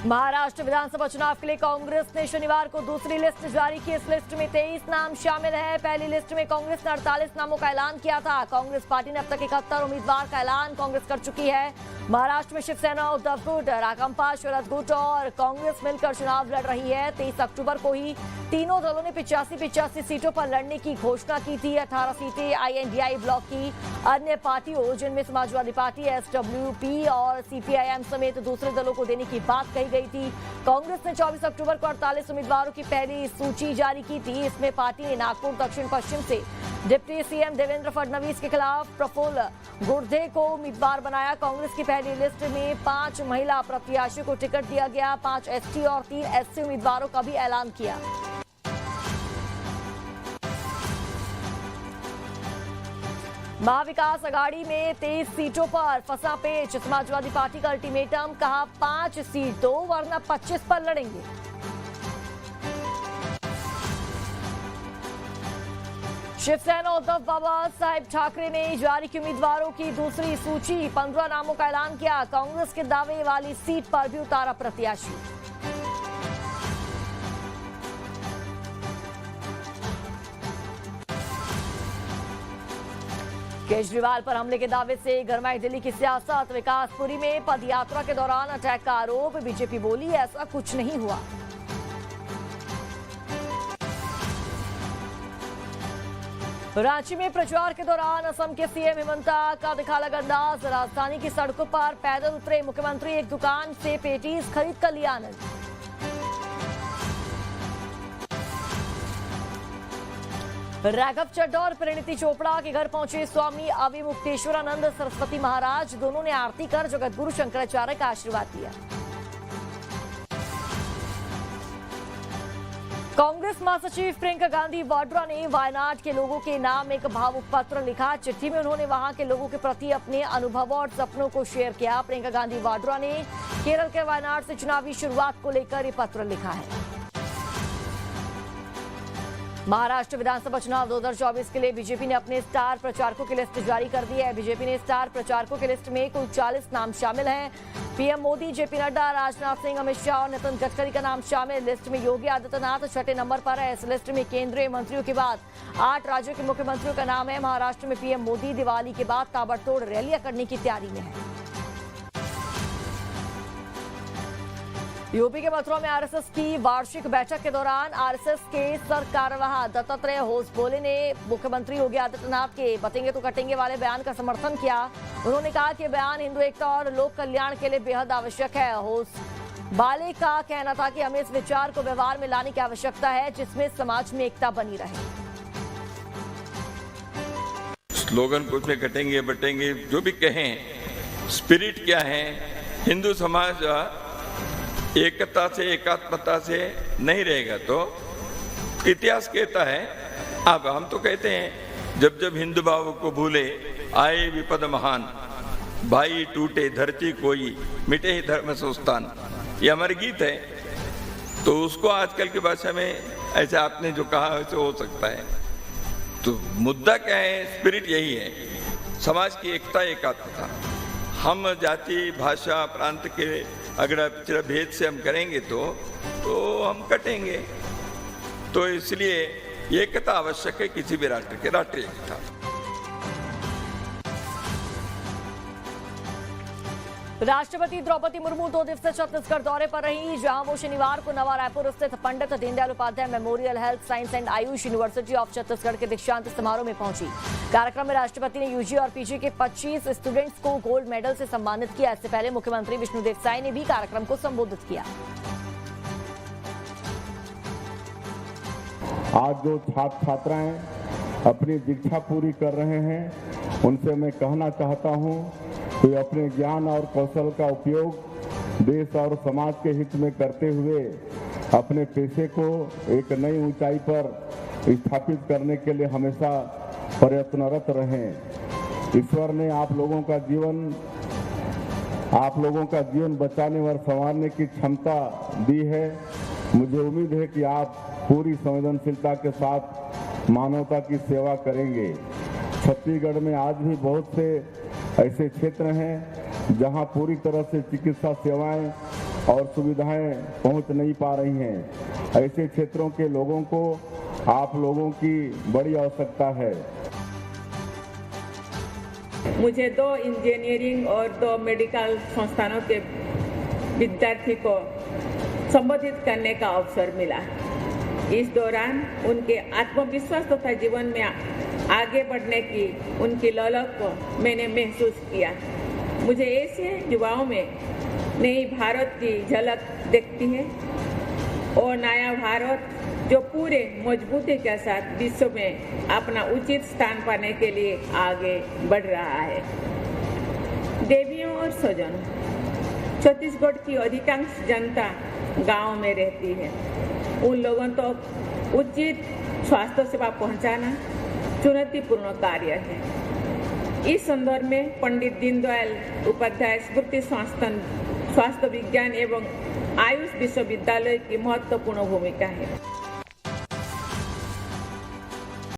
महाराष्ट्र विधानसभा चुनाव के लिए कांग्रेस ने शनिवार को दूसरी लिस्ट जारी की। इस लिस्ट में 23 नाम शामिल हैं। पहली लिस्ट में कांग्रेस ने 48 नामों का ऐलान किया था। कांग्रेस पार्टी ने अब तक 71 उम्मीदवार का ऐलान कांग्रेस कर चुकी है। महाराष्ट्र में शिवसेना, उद्धव गुट, राकांपा, शरद गुट और कांग्रेस मिलकर चुनाव लड़ रही है। 23 अक्टूबर को ही तीनों दलों ने 85 सीटों पर लड़ने की घोषणा की थी। 18 सीटें INDI ब्लॉक की अन्य पार्टियों जिनमें समाजवादी पार्टी, SWP और CPIM समेत दूसरे दलों को देने की बात कही गई थी। कांग्रेस ने 24 अक्टूबर को 48 उम्मीदवारों की पहली सूची जारी की थी। इसमें पार्टी ने नागपुर दक्षिण पश्चिम से डिप्टी CM देवेंद्र फडणवीस के खिलाफ प्रफुल्ल गुर्दे को उम्मीदवार बनाया। कांग्रेस की पहली लिस्ट में 5 महिला प्रत्याशियों को टिकट दिया गया। 5 ST और 3 SC उम्मीदवारों का भी ऐलान किया। महाविकास अघाड़ी में 23 सीटों पर फंसा पेच। समाजवादी पार्टी का अल्टीमेटम, कहा 5 सीट दो वरना 25 पर लड़ेंगे। शिवसेना उद्धव बाबा साहेब ठाकरे ने जारी की उम्मीदवारों की दूसरी सूची। 15 नामों का ऐलान किया। कांग्रेस के दावे वाली सीट पर भी उतारा प्रत्याशी। केजरीवाल पर हमले के दावे से गरमाई दिल्ली की सियासत। विकासपुरी में पदयात्रा के दौरान अटैक का आरोप। बीजेपी बोली ऐसा कुछ नहीं हुआ। रांची में प्रचार के दौरान असम के CM हिमंता का दिखा अलग अंदाज। राजधानी की सड़कों पर पैदल उतरे मुख्यमंत्री। एक दुकान से पेटीज खरीद कर लिया आनंद। राघव चड्ढा और परिणीति चोपड़ा के घर पहुंचे स्वामी अविमुक्तेश्वरानंद सरस्वती महाराज। दोनों ने आरती कर जगतगुरु शंकराचार्य का आशीर्वाद लिया। कांग्रेस महासचिव प्रियंका गांधी वाड्रा ने वायनाड के लोगों के नाम एक भावुक पत्र लिखा। चिट्ठी में उन्होंने वहां के लोगों के प्रति अपने अनुभव और सपनों को शेयर किया। प्रियंका गांधी वाड्रा ने केरल के वायनाड से चुनावी शुरुआत को लेकर ये पत्र लिखा है। महाराष्ट्र विधानसभा चुनाव 2024 के लिए बीजेपी ने अपने स्टार प्रचारकों की लिस्ट जारी कर दी है। बीजेपी ने स्टार प्रचारकों की लिस्ट में कुल 40 नाम शामिल हैं। PM मोदी, JP नड्डा, राजनाथ सिंह, अमित शाह और नितिन गडकरी का नाम शामिल। लिस्ट में योगी आदित्यनाथ 6ठे नंबर पर है। इस लिस्ट में केंद्रीय मंत्रियों के बाद 8 राज्यों के मुख्यमंत्रियों का नाम है। महाराष्ट्र में PM मोदी दिवाली के बाद ताबड़तोड़ रैलियां करने की तैयारी में है। यूपी के मथुरा में RSS की वार्षिक बैठक के दौरान RSS के सरकारवाह दत्तात्रेय होसबोले ने मुख्यमंत्री योगी आदित्यनाथ के बतेंगे तो कटेंगे वाले बयान का समर्थन किया। उन्होंने कहा कि बयान हिंदू एकता और लोक कल्याण के लिए बेहद आवश्यक है। होसबोले का कहना था कि हमें इस विचार को व्यवहार में लाने की आवश्यकता है जिसमें समाज में एकता बनी रहे। स्लोगन कुछ में कटेंगे बटेंगे जो भी कहें, स्पिरिट क्या है? हिंदू समाज एकता से एकात्मता से नहीं रहेगा तो इतिहास कहता है। अब हम तो कहते हैं जब जब हिंदू भाव को भूले आए विपद महान, भाई टूटे धरती कोई, मिटे ही धर्म संस्थान, ये अमर गीत है। तो उसको आजकल की भाषा में ऐसे आपने जो कहा वैसे हो सकता है। तो मुद्दा क्या है? स्पिरिट यही है, समाज की एकता एकात्मता। हम जाति भाषा प्रांत के अगर पिछड़ा भेद से हम करेंगे तो हम कटेंगे। तो इसलिए एकता आवश्यक है किसी भी राष्ट्र के, राष्ट्रीय एकता। राष्ट्रपति द्रौपदी मुर्मू 2 दिवसीय छत्तीसगढ़ दौरे पर रही, जहां वो शनिवार को नवा रायपुर स्थित Pandit Deendayal Upadhyay memorial health science and Ayush university of Chhattisgarh के दीक्षांत समारोह में पहुंची। कार्यक्रम में राष्ट्रपति ने UG और PG के 25 स्टूडेंट्स को गोल्ड मेडल से सम्मानित किया। इससे पहले मुख्यमंत्री विष्णुदेव साय ने भी कार्यक्रम को संबोधित किया। आज जो छात्र छात्राएं अपनी दीक्षा पूरी कर रहे हैं उनसे मैं कहना चाहता हूं कि अपने ज्ञान और कौशल का उपयोग देश और समाज के हित में करते हुए अपने पेशे को एक नई ऊंचाई पर स्थापित करने के लिए हमेशा प्रयत्नरत रहें। ईश्वर ने आप लोगों का जीवन बचाने और संवारने की क्षमता दी है। मुझे उम्मीद है कि आप पूरी संवेदनशीलता के साथ मानवता की सेवा करेंगे। छत्तीसगढ़ में आज भी बहुत से ऐसे क्षेत्र हैं जहां पूरी तरह से चिकित्सा सेवाएं और सुविधाएं पहुंच नहीं पा रही हैं। ऐसे क्षेत्रों के लोगों को आप लोगों की बड़ी आवश्यकता है। मुझे 2 इंजीनियरिंग और 2 मेडिकल संस्थानों के विद्यार्थी को संबोधित करने का अवसर मिला। इस दौरान उनके आत्मविश्वास तथा जीवन में आगे बढ़ने की उनकी ललक को मैंने महसूस किया। मुझे ऐसे युवाओं में नई भारत की झलक दिखती है और नया भारत जो पूरे मजबूती के साथ विश्व में अपना उचित स्थान पाने के लिए आगे बढ़ रहा है। देवियों और स्वजनों, छत्तीसगढ़ की अधिकांश जनता गांव में रहती है। उन लोगों तक उचित स्वास्थ्य सेवा पहुंचाना चुनौतीपूर्ण कार्य है। इस संदर्भ में पंडित दीनदयाल उपाध्याय स्मृति स्वास्थ्य विज्ञान एवं आयुष विश्वविद्यालय की महत्वपूर्ण भूमिका है।